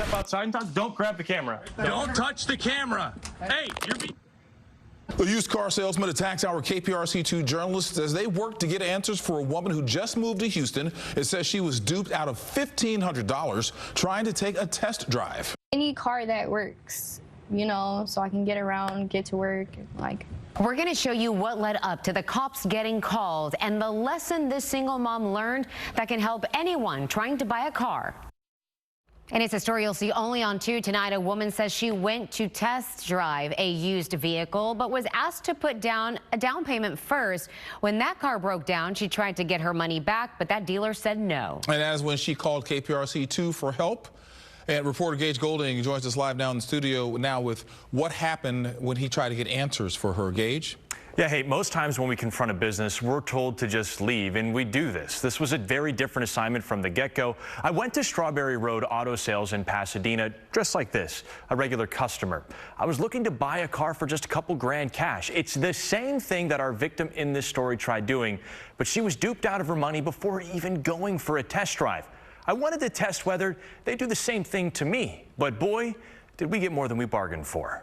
Step outside and talk. Don't grab the camera. Don't touch the camera. Hey, you're being... The used car salesman attacks our KPRC-2 journalists as they work to get answers for a woman who just moved to Houston. It says she was duped out of $1,500 trying to take a test drive. Any car that works, you know, so I can get around, get to work, like. We're going to show you what led up to the cops getting called and the lesson this single mom learned that can help anyone trying to buy a car. And it's a story you'll see only on 2 tonight. A woman says she went to test drive a used vehicle, but was asked to put down a down payment first. When that car broke down, she tried to get her money back, but that dealer said no. And as when she called KPRC-2 for help. And reporter Gage Goulding joins us live now in the studio now with what happened when he tried to get answers for her. Gage? Yeah, hey, most times when we confront a business, we're told to just leave, and we do this. This was a very different assignment from the get-go. I went to Strawberry Road Auto Sales in Pasadena, dressed like this, a regular customer. I was looking to buy a car for just a couple grand cash. It's the same thing that our victim in this story tried doing, but she was duped out of her money before even going for a test drive. I wanted to test whether they do the same thing to me, but boy, did we get more than we bargained for.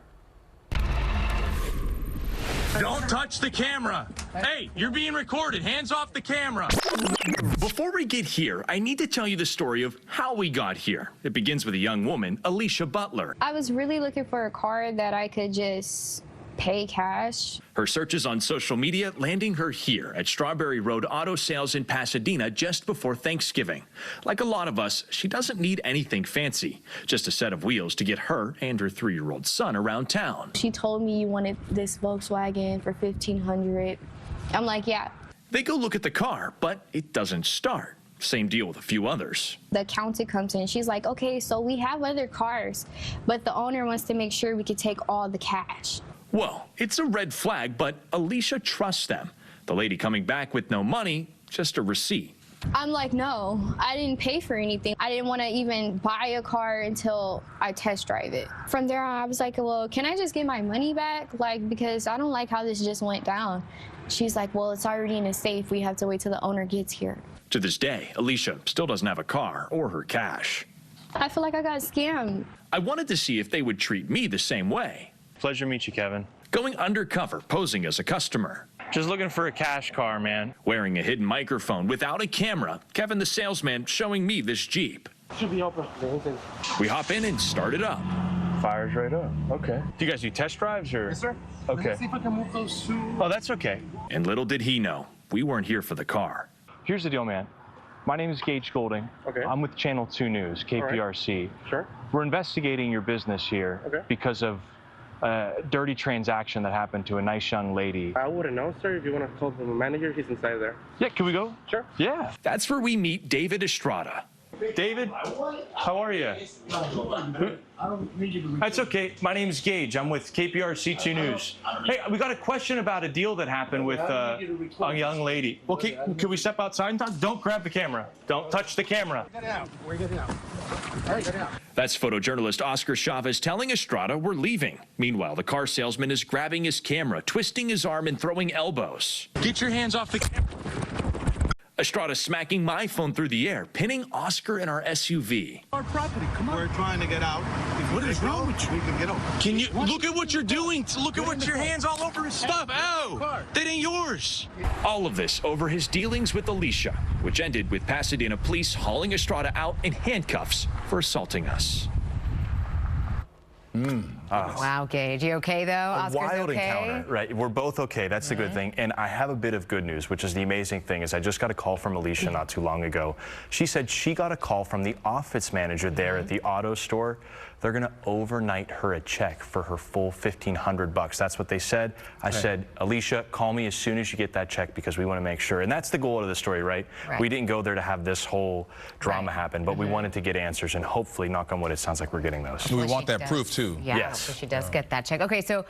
Don't touch the camera. Hey, you're being recorded. Hands off the camera. Before we get here, I need to tell you the story of how we got here. It begins with a young woman, Alicia Butler. I was really looking for a car that I could just pay cash. Her searches on social media landing her here at Strawberry Road Auto Sales in Pasadena just before Thanksgiving. Like a lot of us, she doesn't need anything fancy, just a set of wheels to get her and her 3-year-old son around town. She told me you wanted this Volkswagen for $1,500. I'm like, yeah. They go look at the car, but it doesn't start. Same deal with a few others. The accountant comes in. She's like, okay, so we have other cars, but the owner wants to make sure we could take all the cash. Well, it's a red flag, but Alicia trusts them. The lady coming back with no money, just a receipt. I'm like, no, I didn't pay for anything. I didn't want to even buy a car until I test drive it. From there on, I was like, well, can I just get my money back? Like, because I don't like how this just went down. She's like, well, it's already in a safe. We have to wait till the owner gets here. To this day, Alicia still doesn't have a car or her cash. I feel like I got scammed. I wanted to see if they would treat me the same way. Pleasure to meet you, Kevin. Going undercover, posing as a customer. Just looking for a cash car, man. Wearing a hidden microphone without a camera, Kevin the salesman showing me this Jeep. Should be open. We hop in and start it up. Fires right up. Okay. Do you guys do test drives or? Yes, sir. Okay. Let me see if I can move those two. Oh, that's okay. And little did he know, we weren't here for the car. Here's the deal, man. My name is Gage Goulding. Okay. I'm with Channel 2 News, KPRC. Right. Sure. We're investigating your business here because of a dirty transaction that happened to a nice young lady. I wouldn't know, sir. If you want to talk to the manager, he's inside there. Yeah, can we go? Sure. Yeah. That's where we meet David Estrada. David, how are you? That's okay. My name is Gage. I'm with KPRC-2 News. Hey, we got a question about a deal that happened with a young lady. Well, can we step outside and talk? Don't grab the camera. Don't touch the camera. Get out. We're getting out. All right, get out. That's photojournalist Oscar Chavez telling Estrada we're leaving. Meanwhile, the car salesman is grabbing his camera, twisting his arm and throwing elbows. Get your hands off the camera. Estrada smacking my phone through the air, pinning Oscar in our SUV. Our property, come on. We're trying to get out. What is wrong with you? We can get over. Can you look at what you're doing? Look at what your hands all over his stuff. Ow! That ain't yours. All of this over his dealings with Alicia, which ended with Pasadena police hauling Estrada out in handcuffs for assaulting us. Wow, Gage, you okay though? Oscar's Wild okay? encounter, right? We're both okay. That's the good thing. And I have a bit of good news, which is the amazing thing is I just got a call from Alicia not too long ago. She said she got a call from the office manager there at the auto store. They're going to overnight her a check for her full $1,500. That's what they said. I said, Alicia, call me as soon as you get that check because we want to make sure. And that's the goal of the story, right? We didn't go there to have this whole drama happen, but we wanted to get answers, and hopefully, knock on wood, it sounds like we're getting those. We want that proof, too. Yeah, yes. hopefully she does get that check. Okay, so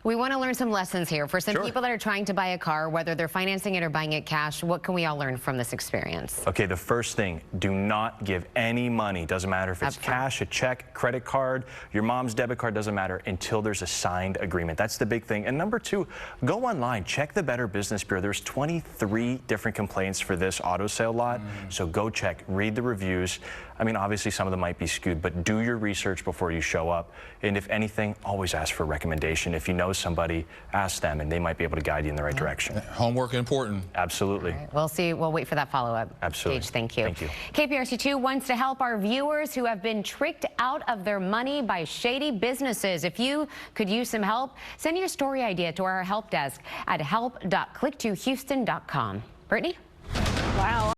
we want to learn some lessons here. For some people that are trying to buy a car, whether they're financing it or buying it cash, what can we all learn from this experience? Okay, the first thing, do not give any money. Doesn't matter if it's cash, a check, credit card. card, your mom's debit card, doesn't matter until there's a signed agreement. That's the big thing. And number two, go online, check the Better Business Bureau. There's 23 different complaints for this auto sale lot. So go check, read the reviews. I mean, obviously some of them might be skewed, but do your research before you show up. And if anything, always ask for a recommendation. If you know somebody, ask them and they might be able to guide you in the right direction. Homework important. Absolutely. Right, we'll see. We'll wait for that follow-up. Absolutely. Gage, thank you. Thank you. KPRC-2 wants to help our viewers who have been tricked out of their money by shady businesses. If you could use some help, send your story idea to our help desk at help.click2houston.com. Brittany? Wow.